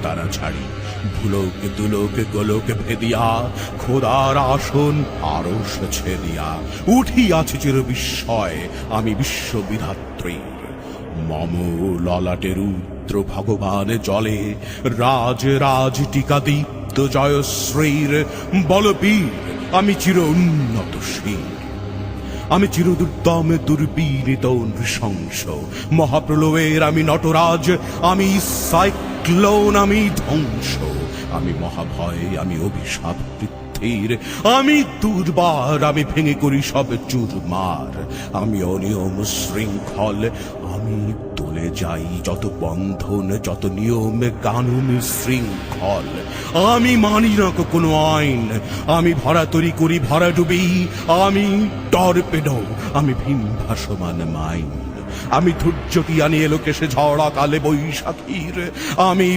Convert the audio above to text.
তারা ছাড়ি ভুলোক দুলোক গোলোক ভেদিয়া খোদার আসন আরশ ছেদিয়া উঠিয়াছে চির বিস্ময় আমি বিশ্ববিধাত্রীর মম ললাটে রুদ্র ভগবান জলে রাজ রাজ টিকা দীপ্ত জয়শ্রীর বলবীর আমি চির উন্নত শির আমি চিরদুর্দম দুর্বিনীত নৃশংস মহাপ্রলয়ের আমি নটরাজ আমি সাইক্লোন আমি ধ্বংস আমি মহাভয় আমি অভিশাপ পৃথ্বীর আমি দুর্বার আমি ভেঙে করি সব চুরমার আমি অনিয়ম শৃঙ্খল আমি তোলে যাই যত বন্ধন যত নিয়ম কানুন শৃঙ্খল আমি মানি না কোনো আইন আমি ভরা তরি করি ভরা ডুবি আমি টর্পেডো আমি ভীম ভাসমান মাইন আমি ধৈর্যটি আনিয়ে লোকেশে ঝড়া কালে বৈশাখীর আমি